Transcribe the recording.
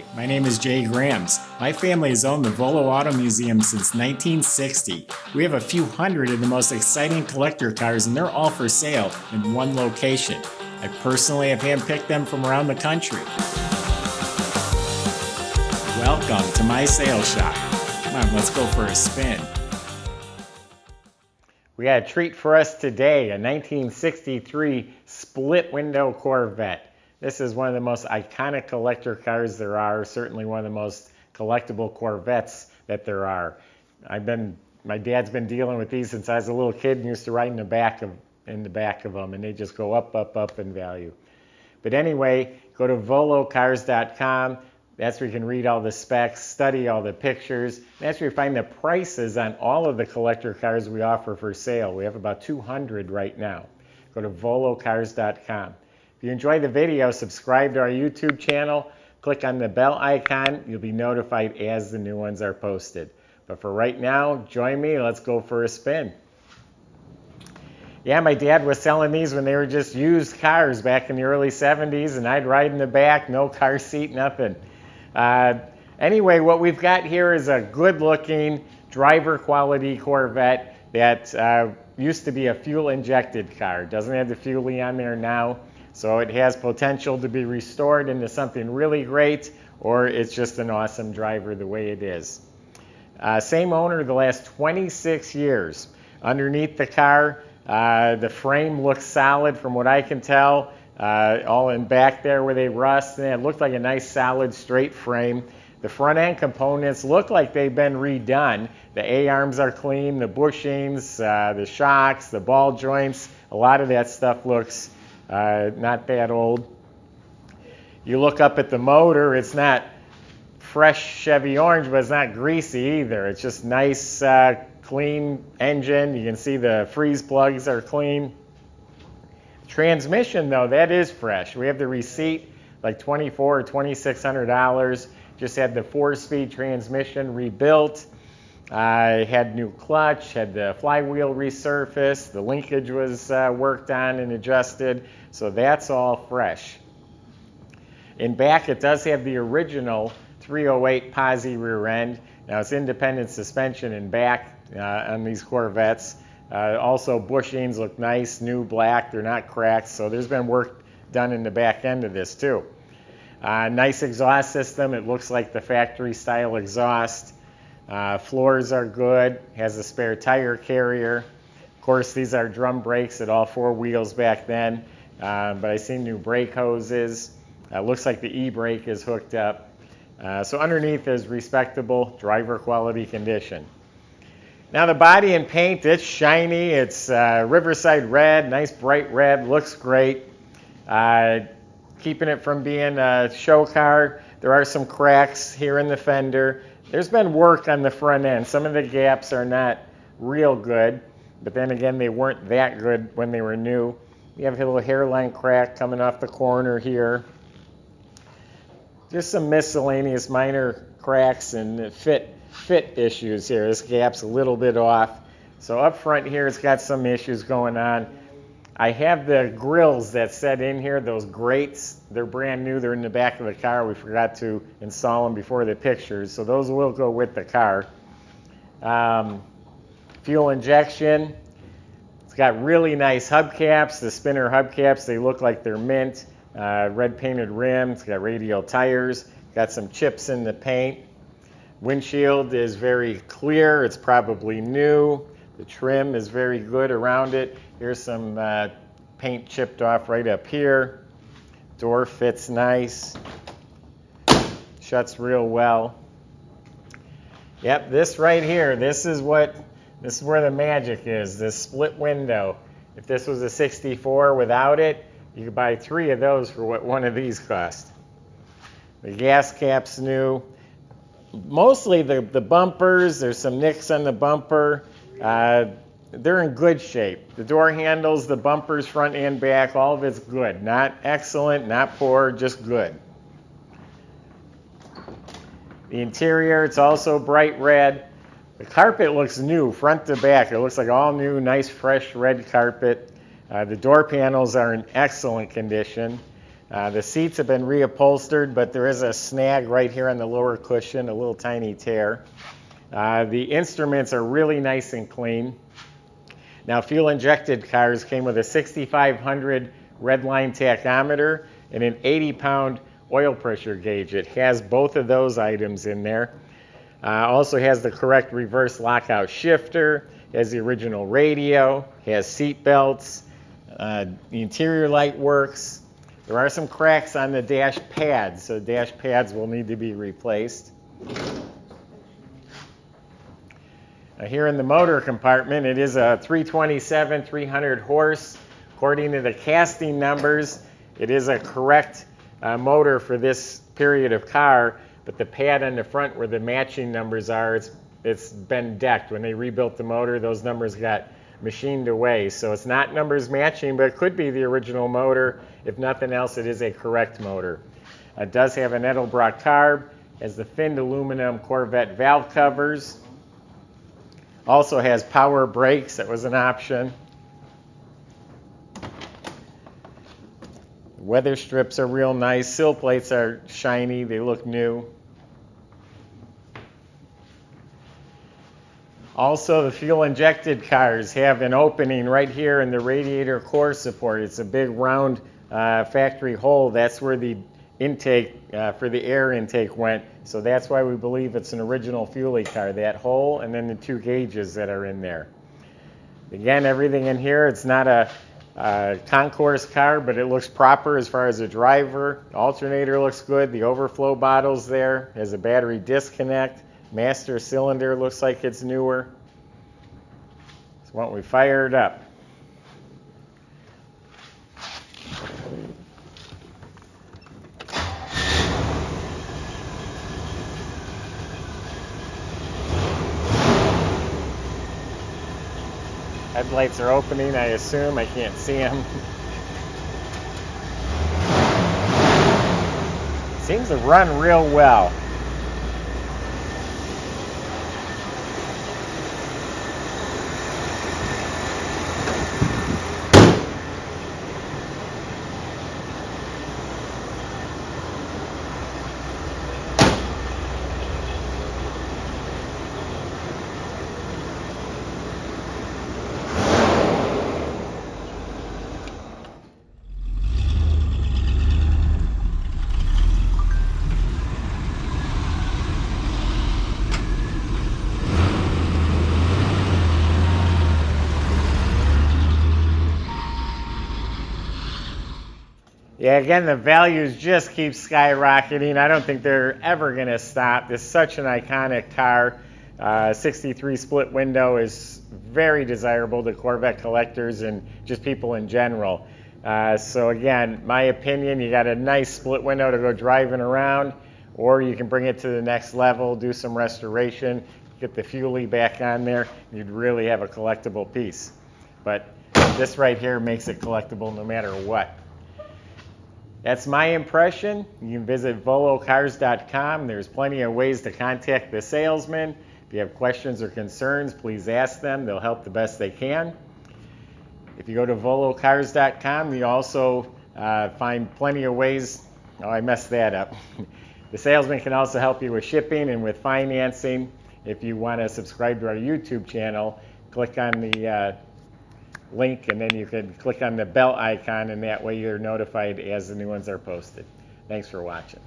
Hi, my name is Jay Grams. My family has owned the Volo Auto Museum since 1960. We have a few hundred of the most exciting collector cars, and they're all for sale in one location. I personally have handpicked them from around the country. Welcome to my sales shop. Come on, let's go for a spin. We got a treat for us today, a 1963 split window Corvette. This is one of the most iconic collector cars there are, certainly one of the most collectible Corvettes that there are. My dad's been dealing with these since I was a little kid and used to ride in the back of them, and they just go up, up, up in value. But anyway, go to volocars.com. That's where you can read all the specs, study all the pictures. That's where you find the prices on all of the collector cars we offer for sale. We have about 200 right now. Go to volocars.com. If you enjoy the video, subscribe to our YouTube channel. Click on the bell icon. You'll be notified as the new ones are posted. But for right now, join me. Let's go for a spin. Yeah, my dad was selling these when they were just used cars back in the early 70s, and I'd ride in the back, no car seat, nothing. Anyway, what we've got here is a good-looking driver quality Corvette that used to be a fuel-injected car. It doesn't have the fuelie on there now, so it has potential to be restored into something really great, or it's just an awesome driver the way it is. Same owner the last 26 years. Underneath the car, the frame looks solid from what I can tell. All in back there where they rust, and it looked like a nice solid straight frame. The front end components look like they've been redone. The A-arms are clean, the bushings, the shocks, the ball joints, a lot of that stuff looks not that old. You look up at the motor, it's not fresh Chevy orange, but it's not greasy either. It's just nice, clean engine. You can see the freeze plugs are clean. Transmission, though, that is fresh. We have the receipt, like $2,400 or $2,600. Just had the 4-speed transmission rebuilt. Had new clutch, had the flywheel resurfaced. The linkage was worked on and adjusted. So that's all fresh. In back, it does have the original 308 posi rear end. Now, it's independent suspension in back on these Corvettes. Also, bushings look nice, new black. They're not cracked, so there's been work done in the back end of this too. Nice exhaust system. It looks like the factory-style exhaust. Floors are good. Has a spare tire carrier. Of course, these are drum brakes at all 4 wheels back then, but I see new brake hoses. Looks like the e-brake is hooked up. So underneath is respectable driver quality condition. Now the body and paint, it's shiny. It's Riverside red, nice bright red, looks great. Keeping it from being a show car, there are some cracks here in the fender. There's been work on the front end. Some of the gaps are not real good, but then again, they weren't that good when they were new. You have a little hairline crack coming off the corner here. Just some miscellaneous minor cracks and fit issues here. This gap's a little bit off. So up front here, it's got some issues going on. I have the grills that set in here, those grates. They're brand new. They're in the back of the car. We forgot to install them before the pictures, so those will go with the car. Fuel injection. It's got really nice hubcaps. The spinner hubcaps, they look like they're mint. Red painted rim. It's got radial tires. Got some chips in the paint. Windshield is very clear. It's probably new. The trim is very good around it. Here's some paint chipped off right up here. Door fits nice. Shuts real well. Yep, this right here, this is where the magic is, this split window. If this was a 64 without it, you could buy 3 of those for what one of these cost. The gas cap's new. Mostly the bumpers, there's some nicks on the bumper. They're in good shape. The door handles, the bumpers, front and back, all of it's good. Not excellent, not poor, just good. The interior, it's also bright red. The carpet looks new, front to back. It looks like all new, nice, fresh red carpet. The door panels are in excellent condition. The seats have been reupholstered, but there is a snag right here on the lower cushion, a little tiny tear. The instruments are really nice and clean. Now, fuel-injected cars came with a 6500 redline tachometer and an 80-pound oil pressure gauge. It has both of those items in there. Also has the correct reverse lockout shifter, has the original radio, has seat belts, the interior light works. There are some cracks on the dash pads, so dash pads will need to be replaced. Here in the motor compartment, it is a 327, 300 horse. According to the casting numbers, it is a correct motor for this period of car, but the pad on the front where the matching numbers are, it's been decked. When they rebuilt the motor, those numbers got machined away. So it's not numbers matching, but it could be the original motor. If nothing else, it is a correct motor. It does have an Edelbrock carb, has the finned aluminum Corvette valve covers. Also has power brakes, that was an option. Weather strips are real nice. Sill plates are shiny, they look new. Also, the fuel-injected cars have an opening right here in the radiator core support. It's a big round factory hole. That's where the intake for the air intake went. So that's why we believe it's an original Fuelie car, that hole and then the two gauges that are in there. Again, everything in here, it's not a concourse car, but it looks proper as far as the driver. Alternator looks good. The overflow bottle's there. Has a battery disconnect. Master cylinder looks like it's newer. So why don't we fire it up? Headlights are opening, I assume. I can't see them. Seems to run real well. Yeah, again, the values just keep skyrocketing. I don't think they're ever going to stop. It's such an iconic car. 63 split window is very desirable to Corvette collectors and just people in general. So again, my opinion, you got a nice split window to go driving around, or you can bring it to the next level, do some restoration, get the Fuelie back on there, you'd really have a collectible piece. But this right here makes it collectible no matter what. That's my impression. You can visit volocars.com. There's plenty of ways to contact the salesman. If you have questions or concerns, please ask them. They'll help the best they can. If you go to volocars.com, you also find plenty of ways. Oh, I messed that up. The salesman can also help you with shipping and with financing. If you want to subscribe to our YouTube channel, click on the link, and then you can click on the bell icon, and that way you're notified as the new ones are posted. Thanks for watching.